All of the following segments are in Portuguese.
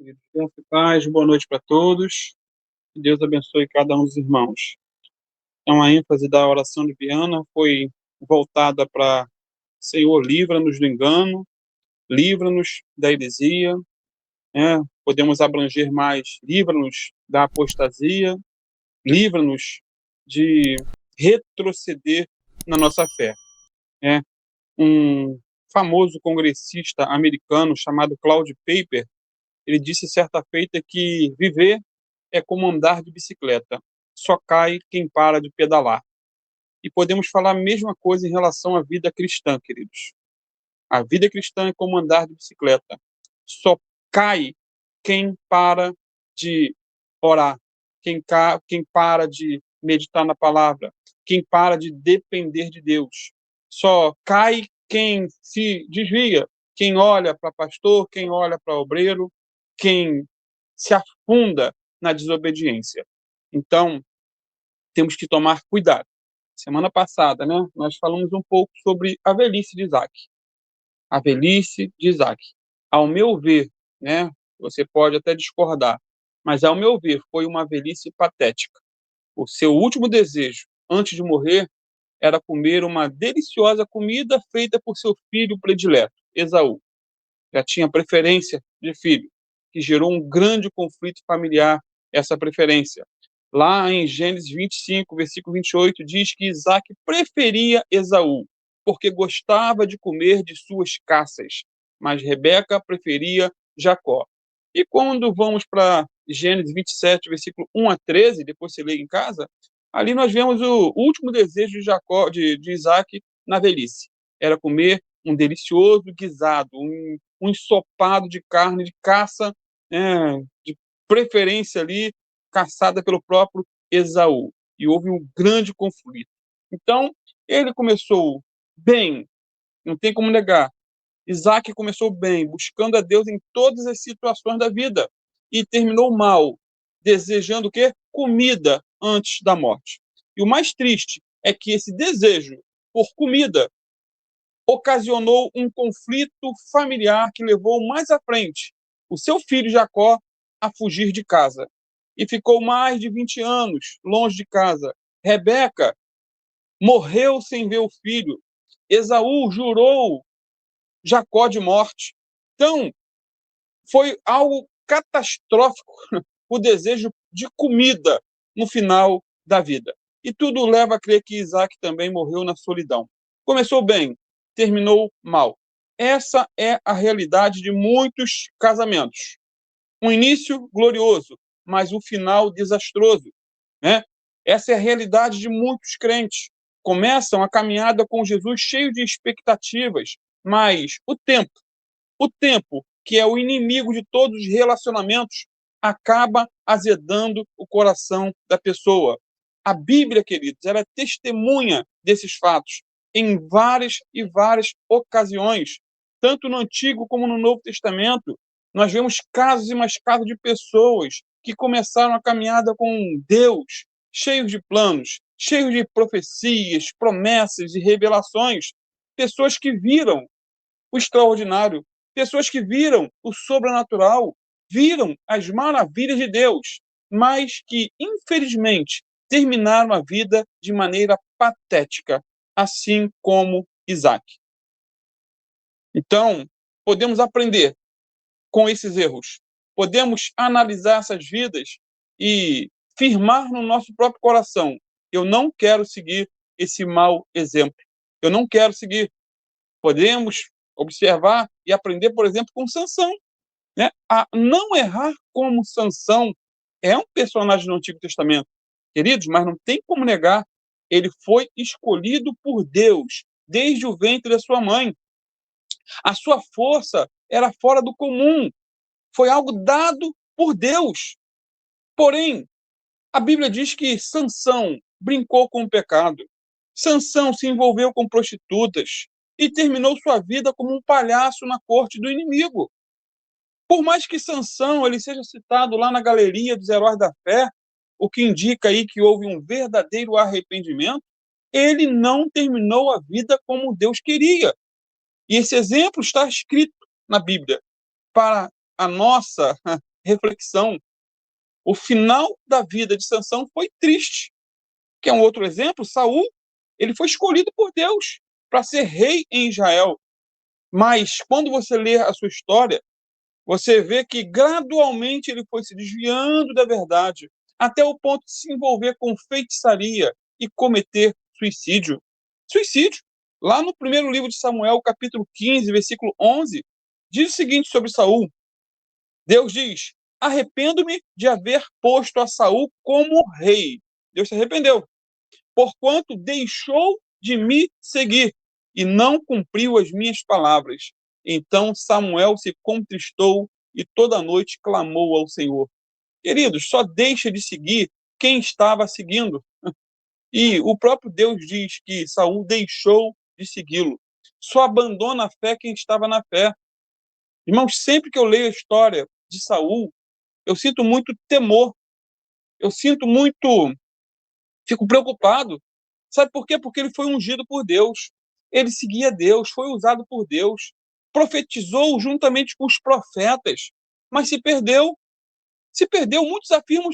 queridos. Graça e paz, boa noite para todos. Que Deus abençoe cada um dos irmãos. Então, a ênfase da oração de Viana foi voltada para Senhor, livra-nos do engano, livra-nos da heresia, né? Podemos abranger mais, livra-nos da apostasia, livra-nos de retroceder na nossa fé, né? Um famoso congressista americano chamado Claude Paper, ele disse certa feita que viver é como andar de bicicleta, só cai quem para de pedalar. E podemos falar a mesma coisa em relação à vida cristã, queridos. A vida cristã é como andar de bicicleta, só cai quem para de orar, quem para de meditar na palavra, quem para de depender de Deus. Só cai quem se desvia, quem olha para pastor, quem olha para obreiro, quem se afunda na desobediência. Então, temos que tomar cuidado. Semana passada, né, nós falamos um pouco sobre a velhice de Isaac. A velhice de Isaac. Ao meu ver, né, você pode até discordar, mas ao meu ver foi uma velhice patética. O seu último desejo, antes de morrer, era comer uma deliciosa comida feita por seu filho predileto, Esaú. Já tinha preferência de filho, que gerou um grande conflito familiar, essa preferência. Lá em Gênesis 25, versículo 28, diz que Isaac preferia Esaú, porque gostava de comer de suas caças, mas Rebeca preferia Jacó. E quando vamos para Gênesis 27, versículo 1 a 13, depois você lê em casa, ali nós vemos o último desejo de Jacó, de Isaac na velhice. Era comer um delicioso guisado, um ensopado de carne de caça, de preferência ali, caçada pelo próprio Esaú. E houve um grande conflito. Então, ele começou bem, não tem como negar. Isaac começou bem, buscando a Deus em todas as situações da vida. E terminou mal, desejando o quê? Comida antes da morte. E o mais triste é que esse desejo por comida ocasionou um conflito familiar que levou mais à frente o seu filho Jacó a fugir de casa. E ficou mais de 20 anos longe de casa. Rebeca morreu sem ver o filho. Esaú jurou Jacó de morte. Então, foi algo catastrófico o desejo de comida no final da vida. E tudo leva a crer que Isaac também morreu na solidão. Começou bem, terminou mal. Essa é a realidade de muitos casamentos. Um início glorioso, mas um final desastroso, né? Essa é a realidade de muitos crentes. Começam a caminhada com Jesus cheio de expectativas, mas o tempo, que é o inimigo de todos os relacionamentos, acaba azedando o coração da pessoa. A Bíblia, queridos, ela é testemunha desses fatos em várias e várias ocasiões, tanto no Antigo como no Novo Testamento. Nós vemos casos e mais casos de pessoas que começaram a caminhada com Deus, cheios de planos, cheios de profecias, promessas e revelações. Pessoas que viram o extraordinário, pessoas que viram o sobrenatural, viram as maravilhas de Deus, mas que, infelizmente, terminaram a vida de maneira patética, assim como Isaac. Então, podemos aprender com esses erros, podemos analisar essas vidas e firmar no nosso próprio coração: eu não quero seguir esse mau exemplo, eu não quero seguir. Podemos observar e aprender, por exemplo, com Sansão, né? A não errar como Sansão. É um personagem do Antigo Testamento, queridos, mas não tem como negar, ele foi escolhido por Deus desde o ventre da sua mãe. A sua força era fora do comum, foi algo dado por Deus. Porém, a Bíblia diz que Sansão brincou com o pecado. Sansão se envolveu com prostitutas e terminou sua vida como um palhaço na corte do inimigo. Por mais que Sansão ele seja citado lá na galeria dos heróis da fé, o que indica aí que houve um verdadeiro arrependimento, ele não terminou a vida como Deus queria. E esse exemplo está escrito na Bíblia para a nossa reflexão. O final da vida de Sansão foi triste. Que é um outro exemplo, Saul, ele foi escolhido por Deus para ser rei em Israel. Mas quando você lê a sua história, você vê que gradualmente ele foi se desviando da verdade, até o ponto de se envolver com feitiçaria e cometer suicídio. Suicídio. Lá no primeiro livro de Samuel, capítulo 15, versículo 11, diz o seguinte sobre Saul. Deus diz: arrependo-me de haver posto a Saul como rei. Deus se arrependeu, porquanto deixou de me seguir e não cumpriu as minhas palavras. Então Samuel se contristou e toda noite clamou ao Senhor. Queridos, só deixa de seguir quem estava seguindo. E o próprio Deus diz que Saul deixou de segui-lo. Só abandona a fé quem estava na fé. Irmãos, sempre que eu leio a história de Saul, eu sinto muito temor. Eu sinto muito, fico preocupado. Sabe por quê? Porque ele foi ungido por Deus. Ele seguia Deus, foi usado por Deus. Profetizou juntamente com os profetas, mas se perdeu. Se perdeu. Muitos afirmam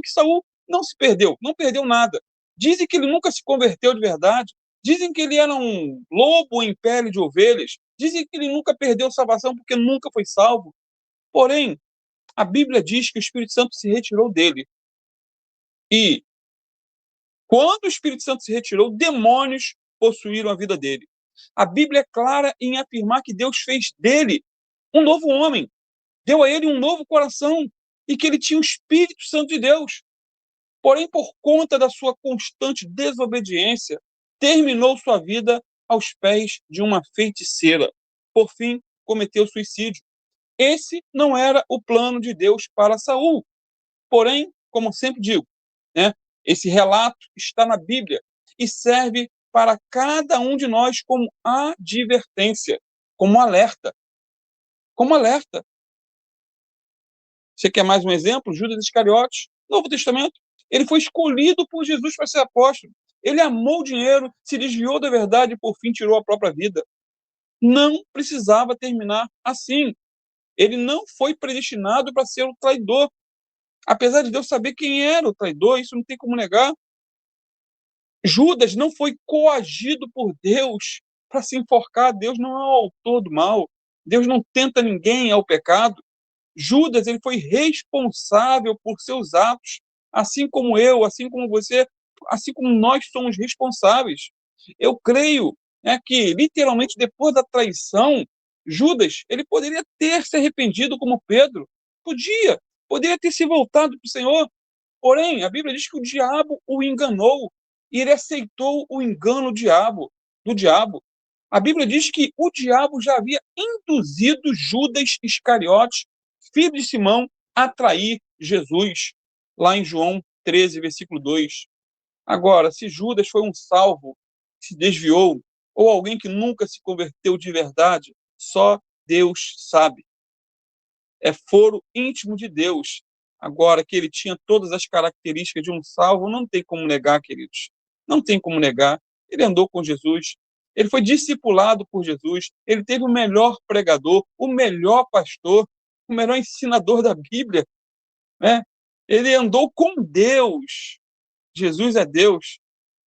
que Saul não se perdeu, não perdeu nada. Dizem que ele nunca se converteu de verdade. Dizem que ele era um lobo em pele de ovelhas. Dizem que ele nunca perdeu salvação porque nunca foi salvo. Porém, a Bíblia diz que o Espírito Santo se retirou dele. E quando o Espírito Santo se retirou, demônios possuíram a vida dele. A Bíblia é clara em afirmar que Deus fez dele um novo homem, deu a ele um novo coração e que ele tinha o Espírito Santo de Deus. Porém, por conta da sua constante desobediência, terminou sua vida aos pés de uma feiticeira. Por fim, cometeu suicídio. Esse não era o plano de Deus para Saul. Porém, como sempre digo, né, esse relato está na Bíblia e serve para cada um de nós como advertência, como alerta. Como alerta. Você quer mais um exemplo? Judas Iscariotes, Novo Testamento. Ele foi escolhido por Jesus para ser apóstolo. Ele amou o dinheiro, se desviou da verdade e, por fim, tirou a própria vida. Não precisava terminar assim. Ele não foi predestinado para ser o traidor. Apesar de Deus saber quem era o traidor, isso não tem como negar. Judas não foi coagido por Deus para se enforcar. Deus não é o autor do mal. Deus não tenta ninguém ao pecado. Judas, ele foi responsável por seus atos, assim como eu, assim como você, assim como nós somos responsáveis. Eu creio, né, que, literalmente, depois da traição, Judas, ele poderia ter se arrependido como Pedro. Poderia ter se voltado para o Senhor. Porém, a Bíblia diz que o diabo o enganou e ele aceitou o engano do diabo. A Bíblia diz que o diabo já havia induzido Judas Iscariotes, filho de Simão, a trair Jesus, lá em João 13, versículo 2. Agora, se Judas foi um salvo, se desviou, ou alguém que nunca se converteu de verdade, só Deus sabe. É foro íntimo de Deus. Agora, que ele tinha todas as características de um salvo, não tem como negar, queridos. Não tem como negar. Ele andou com Jesus, ele foi discipulado por Jesus, ele teve o melhor pregador, o melhor pastor, o melhor ensinador da Bíblia, né? Ele andou com Deus. Jesus é Deus.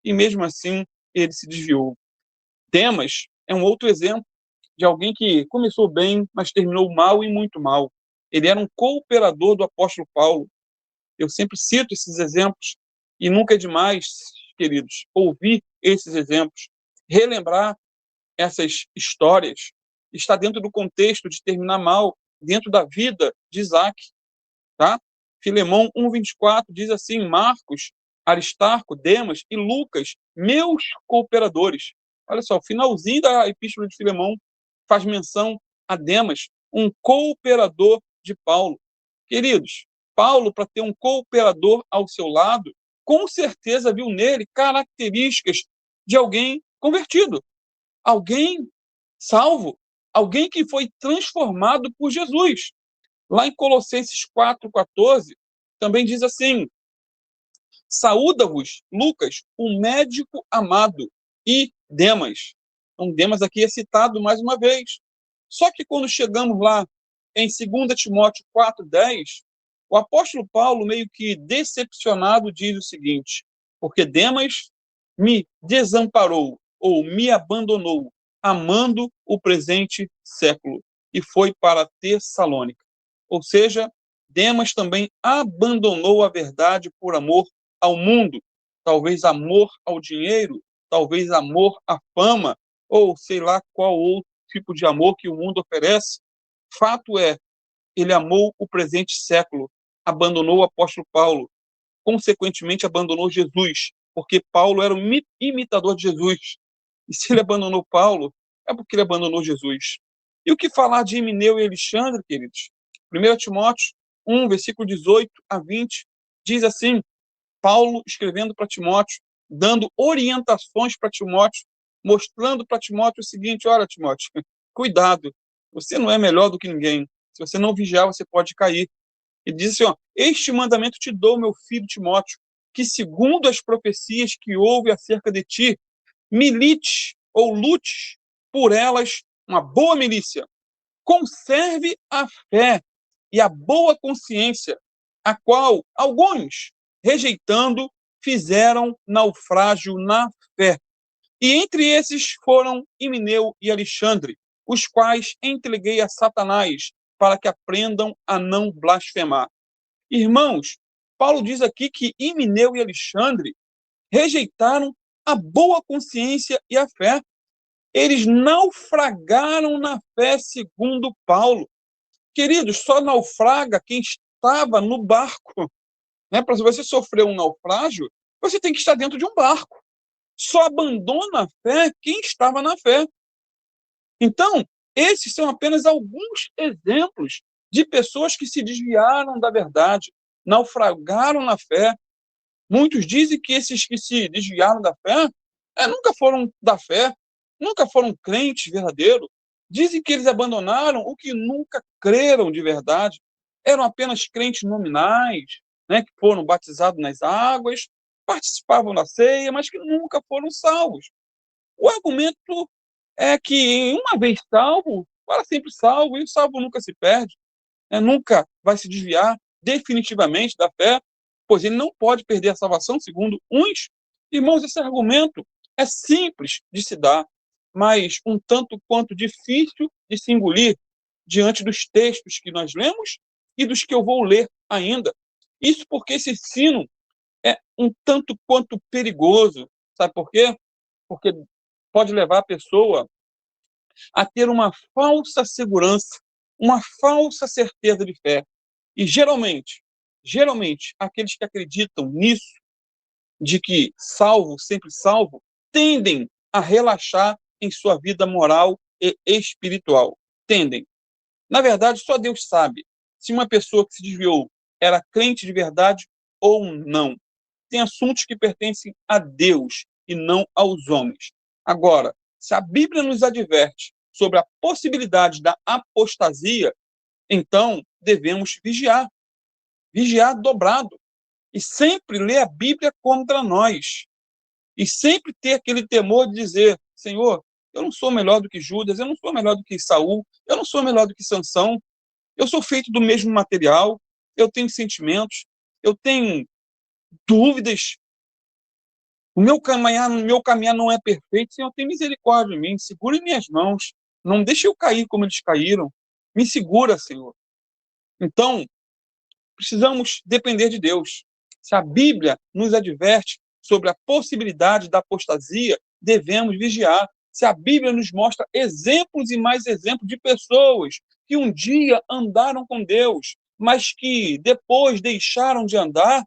E mesmo assim, ele se desviou. Demas é um outro exemplo de alguém que começou bem, mas terminou mal e muito mal. Ele era um cooperador do apóstolo Paulo. Eu sempre cito esses exemplos e nunca é demais, queridos, ouvir esses exemplos, relembrar essas histórias. Está dentro do contexto de terminar mal, dentro da vida de Isaac. Tá? Filemão 1:24 diz assim: Marcos, Aristarco, Demas e Lucas, meus cooperadores. Olha só, o finalzinho da epístola de Filemão faz menção a Demas, um cooperador de Paulo. Queridos, Paulo, para ter um cooperador ao seu lado, com certeza viu nele características de alguém convertido, alguém salvo, alguém que foi transformado por Jesus. Lá em Colossenses 4:14, também diz assim: saúda-vos, Lucas, um médico amado, e Demas. Então, Demas aqui é citado mais uma vez. Só que quando chegamos lá em 2 Timóteo 4,10, o apóstolo Paulo, meio que decepcionado, diz o seguinte: porque Demas me desamparou ou me abandonou, amando o presente século, e foi para Tessalônica. Ou seja, Demas também abandonou a verdade por amor ao mundo, talvez amor ao dinheiro, talvez amor à fama, ou sei lá qual outro tipo de amor que o mundo oferece. Fato é, ele amou o presente século, abandonou o apóstolo Paulo, consequentemente abandonou Jesus, porque Paulo era um imitador de Jesus. E se ele abandonou Paulo, é porque ele abandonou Jesus. E o que falar de Himeneu e Alexandre, queridos? 1 Timóteo 1, versículo 18 a 20, diz assim, Paulo escrevendo para Timóteo, dando orientações para Timóteo, mostrando para Timóteo o seguinte: olha, Timóteo, cuidado, você não é melhor do que ninguém. Se você não vigiar, você pode cair. Ele diz assim, ó, este mandamento te dou, meu filho Timóteo, que segundo as profecias que houve acerca de ti, milite ou lute por elas uma boa milícia. Conserve a fé e a boa consciência, a qual alguns, rejeitando, fizeram naufrágio na fé. E entre esses foram Himeneu e Alexandre, os quais entreguei a Satanás, para que aprendam a não blasfemar. Irmãos, Paulo diz aqui que Himeneu e Alexandre rejeitaram a boa consciência e a fé. Eles naufragaram na fé, segundo Paulo. Queridos, só naufraga quem estava no barco. Né? Para você sofrer um naufrágio, você tem que estar dentro de um barco. Só abandona a fé quem estava na fé. Então, esses são apenas alguns exemplos de pessoas que se desviaram da verdade, naufragaram na fé. Muitos dizem que esses que se desviaram da fé nunca foram da fé, nunca foram crentes verdadeiros. Dizem que eles abandonaram o que nunca creram de verdade. Eram apenas crentes nominais, né, que foram batizados nas águas, participavam da ceia, mas que nunca foram salvos. O argumento é que, uma vez salvo, para sempre salvo, e o salvo nunca se perde, né? Nunca vai se desviar definitivamente da fé, pois ele não pode perder a salvação, segundo uns. Irmãos, esse argumento é simples de se dar, mas um tanto quanto difícil de se engolir diante dos textos que nós lemos e dos que eu vou ler ainda. Isso porque esse ensino é um tanto quanto perigoso. Sabe por quê? Porque pode levar a pessoa a ter uma falsa segurança, uma falsa certeza de fé. E geralmente, aqueles que acreditam nisso, de que salvo, sempre salvo, tendem a relaxar em sua vida moral e espiritual. Tendem. Na verdade, só Deus sabe se uma pessoa que se desviou era crente de verdade ou não. Tem assuntos que pertencem a Deus e não aos homens. Agora, se a Bíblia nos adverte sobre a possibilidade da apostasia, então devemos vigiar dobrado, e sempre ler a Bíblia contra nós, e sempre ter aquele temor de dizer, Senhor, eu não sou melhor do que Judas, eu não sou melhor do que Saul, eu não sou melhor do que Sansão, eu sou feito do mesmo material, eu tenho sentimentos, eu tenho dúvidas, o meu caminhar não é perfeito, Senhor, tem misericórdia de mim, segura em minhas mãos, não deixe eu cair como eles caíram, me segura, Senhor. Então, precisamos depender de Deus. Se a Bíblia nos adverte sobre a possibilidade da apostasia, devemos vigiar. Se a Bíblia nos mostra exemplos e mais exemplos de pessoas que um dia andaram com Deus, mas que depois deixaram de andar,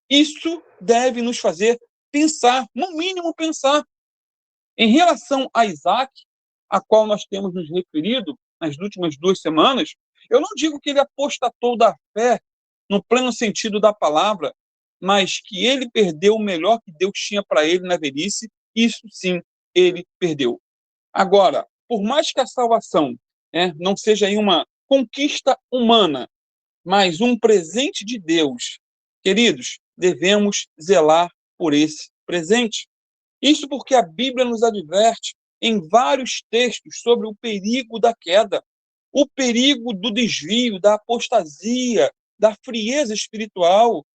isso deve nos fazer pensar, no mínimo pensar. Em relação a Isaac, a qual nós temos nos referido nas últimas 2 semanas, eu não digo que ele apostatou da fé no pleno sentido da palavra, mas que ele perdeu o melhor que Deus tinha para ele na velhice, isso sim, ele perdeu. Agora, por mais que a salvação não seja aí uma conquista humana, mas um presente de Deus, queridos, devemos zelar por esse presente. Isso porque a Bíblia nos adverte em vários textos sobre o perigo da queda. o perigo do desvio, da apostasia, da frieza espiritual.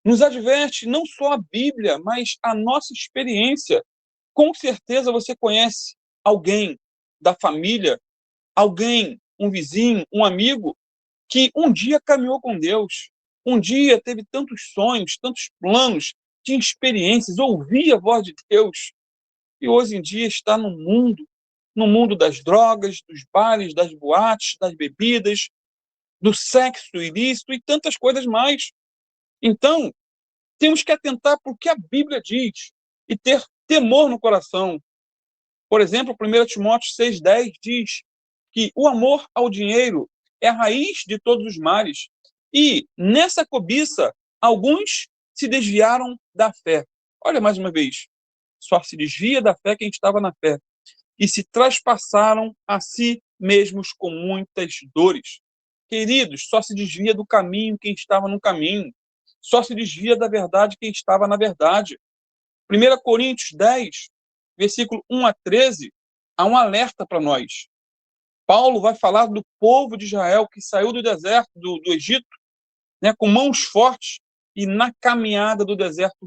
Nos adverte não só a Bíblia, mas a nossa experiência. Com certeza você conhece alguém da família, alguém, um vizinho, um amigo, que um dia caminhou com Deus, um dia teve tantos sonhos, tantos planos, tinha experiências, ouvia a voz de Deus, e hoje em dia está no mundo das drogas, dos bares, das boates, das bebidas, do sexo ilícito e tantas coisas mais. Então, temos que atentar para o que a Bíblia diz e ter temor no coração. Por exemplo, 1 Timóteo 6,10 diz que o amor ao dinheiro é a raiz de todos os males. E, nessa cobiça, alguns se desviaram da fé. Olha mais uma vez, só se desvia da fé quem estava na fé. E se traspassaram a si mesmos com muitas dores. Queridos, só se desvia do caminho quem estava no caminho. Só se desvia da verdade quem estava na verdade. 1 Coríntios 10, versículo 1 a 13, há um alerta para nós. Paulo vai falar do povo de Israel que saiu do deserto, do Egito, né, com mãos fortes, e na caminhada do deserto,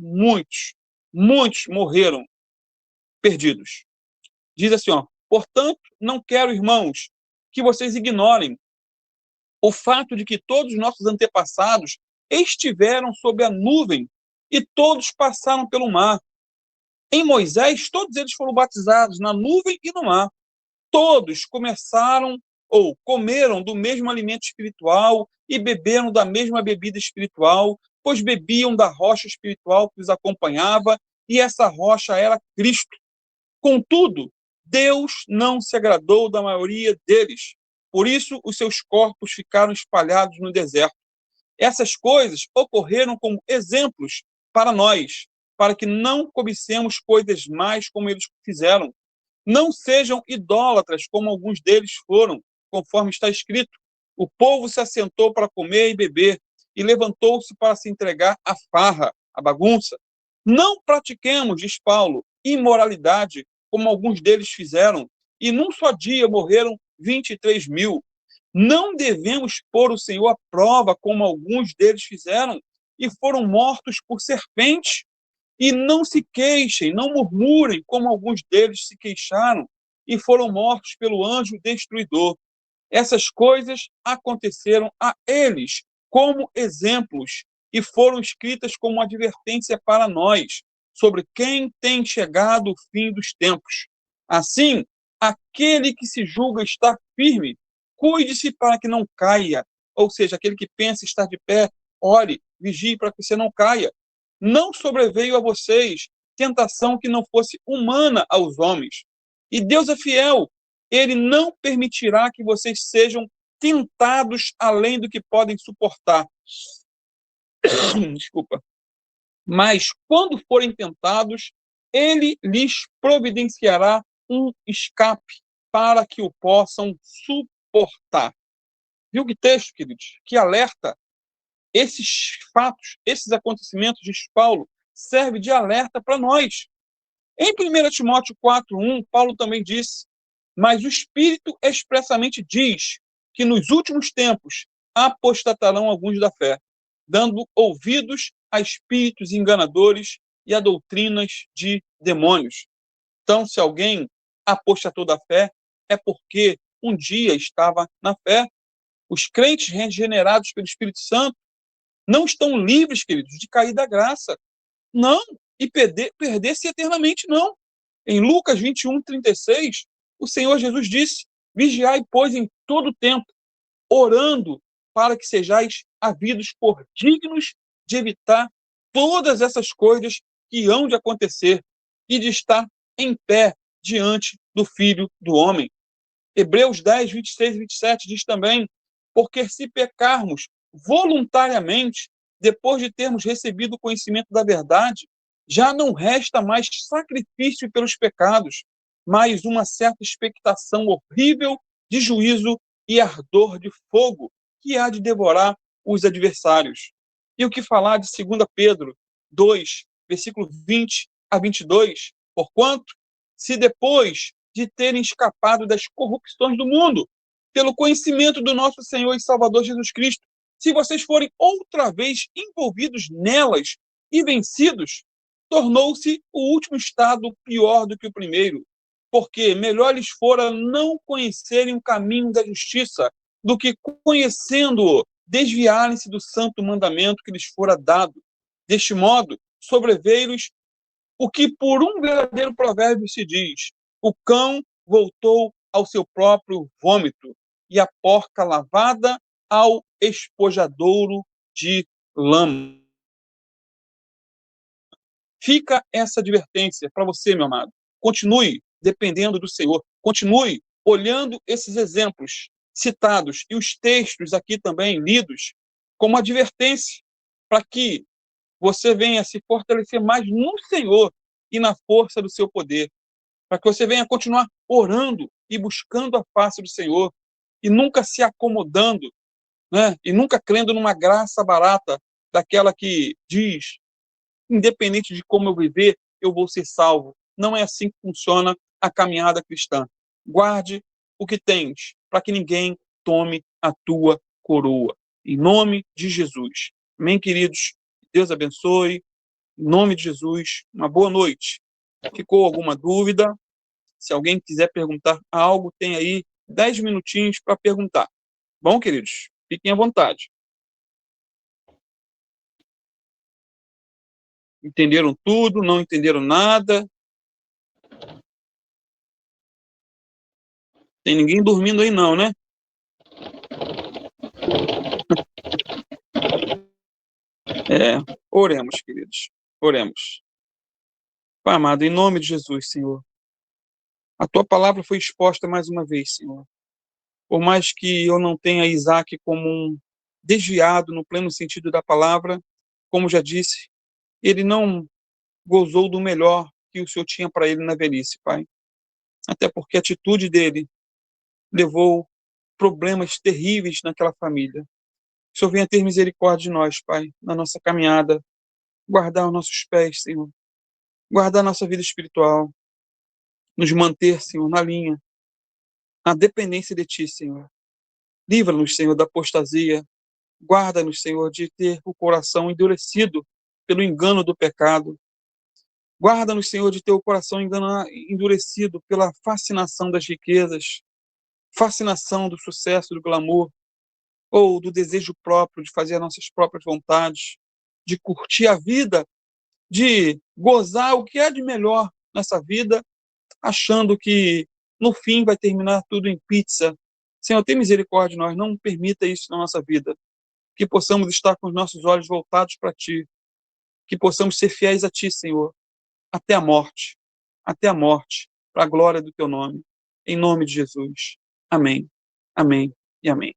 muitos morreram perdidos. Diz assim, ó, portanto, não quero, irmãos, que vocês ignorem o fato de que todos os nossos antepassados estiveram sob a nuvem e todos passaram pelo mar. Em Moisés, todos eles foram batizados na nuvem e no mar. Todos começaram ou comeram do mesmo alimento espiritual e beberam da mesma bebida espiritual, pois bebiam da rocha espiritual que os acompanhava, e essa rocha era Cristo. Contudo, Deus não se agradou da maioria deles. Por isso, os seus corpos ficaram espalhados no deserto. Essas coisas ocorreram como exemplos para nós, para que não cobicemos coisas mais como eles fizeram. Não sejam idólatras como alguns deles foram, conforme está escrito. O povo se assentou para comer e beber, e levantou-se para se entregar à farra, à bagunça. Não pratiquemos, diz Paulo, imoralidade, como alguns deles fizeram, e num só dia morreram 23 mil. Não devemos pôr o Senhor à prova, como alguns deles fizeram, e foram mortos por serpentes. E não se queixem, não murmurem, como alguns deles se queixaram, e foram mortos pelo anjo destruidor. Essas coisas aconteceram a eles como exemplos e foram escritas como advertência para nós, sobre quem tem chegado o fim dos tempos. Assim, aquele que se julga estar firme, cuide-se para que não caia. Ou seja, aquele que pensa estar de pé, ore, vigie para que você não caia. Não sobreveio a vocês tentação que não fosse humana aos homens. E Deus é fiel. Ele não permitirá que vocês sejam tentados além do que podem suportar. Desculpa. Mas, quando forem tentados, ele lhes providenciará um escape para que o possam suportar. Viu que texto, queridos? Que alerta. Esses fatos, esses acontecimentos, diz Paulo, servem de alerta para nós. Em 1 Timóteo 4,1, Paulo também disse: mas o Espírito expressamente diz que nos últimos tempos apostatarão alguns da fé, dando ouvidos a espíritos enganadores e a doutrinas de demônios. Então, se alguém apostatou da fé, é porque um dia estava na fé. Os crentes regenerados pelo Espírito Santo não estão livres, queridos, de cair da graça. Não, e perder-se eternamente, não. Em Lucas 21:36, o Senhor Jesus disse: vigiai, pois, em todo tempo, orando para que sejais havidos por dignos de evitar todas essas coisas que hão de acontecer e de estar em pé diante do Filho do Homem. Hebreus 10:26 e 27 diz também: porque se pecarmos voluntariamente, depois de termos recebido o conhecimento da verdade, já não resta mais sacrifício pelos pecados, mas uma certa expectação horrível de juízo e ardor de fogo, que há de devorar os adversários. E o que falar de 2 Pedro 2, versículo 20 a 22? Porquanto, se depois de terem escapado das corrupções do mundo, pelo conhecimento do nosso Senhor e Salvador Jesus Cristo. Se vocês forem outra vez envolvidos nelas e vencidos, tornou-se o último estado pior do que o primeiro, porque melhor lhes fora não conhecerem o caminho da justiça, do que, conhecendo-o, desviarem-se do santo mandamento que lhes fora dado. Deste modo, sobreveio-lhes o que por um verdadeiro provérbio se diz: o cão voltou ao seu próprio vômito, e a porca lavada ao espojadouro de lama. Fica essa advertência para você, meu amado. Continue dependendo do Senhor. Continue olhando esses exemplos citados e os textos aqui também lidos como advertência para que você venha se fortalecer mais no Senhor e na força do seu poder, para que você venha continuar orando e buscando a face do Senhor e nunca se acomodando, né? E nunca crendo numa graça barata daquela que diz: independente de como eu viver, eu vou ser salvo. Não é assim que funciona a caminhada cristã. Guarde o que tens, para que ninguém tome a tua coroa. Em nome de Jesus. Amém, queridos? Deus abençoe. Em nome de Jesus, uma boa noite. Ficou alguma dúvida? Se alguém quiser perguntar algo, tem aí 10 minutinhos para perguntar. Bom, queridos? Fiquem à vontade. Entenderam tudo? Não entenderam nada? Tem ninguém dormindo aí não, né? Oremos, queridos. Oremos. Pai amado, em nome de Jesus, Senhor. A tua palavra foi exposta mais uma vez, Senhor. Por mais que eu não tenha Isaac como um desviado no pleno sentido da palavra, como já disse, ele não gozou do melhor que o Senhor tinha para ele na velhice, Pai. Até porque a atitude dele levou problemas terríveis naquela família. O Senhor venha ter misericórdia de nós, Pai, na nossa caminhada, guardar os nossos pés, Senhor, guardar nossa vida espiritual, nos manter, Senhor, na linha, na dependência de Ti, Senhor. Livra-nos, Senhor, da apostasia, guarda-nos, Senhor, de ter o coração endurecido pelo engano do pecado. Guarda-nos, Senhor, de ter o coração endurecido pela fascinação das riquezas, fascinação do sucesso, do glamour, ou do desejo próprio de fazer as nossas próprias vontades, de curtir a vida, de gozar o que é de melhor nessa vida, achando que no fim vai terminar tudo em pizza. Senhor, tem misericórdia de nós, não permita isso na nossa vida, que possamos estar com os nossos olhos voltados para Ti, que possamos ser fiéis a Ti, Senhor, até a morte, para a glória do Teu nome, em nome de Jesus. Amém, amém e amém.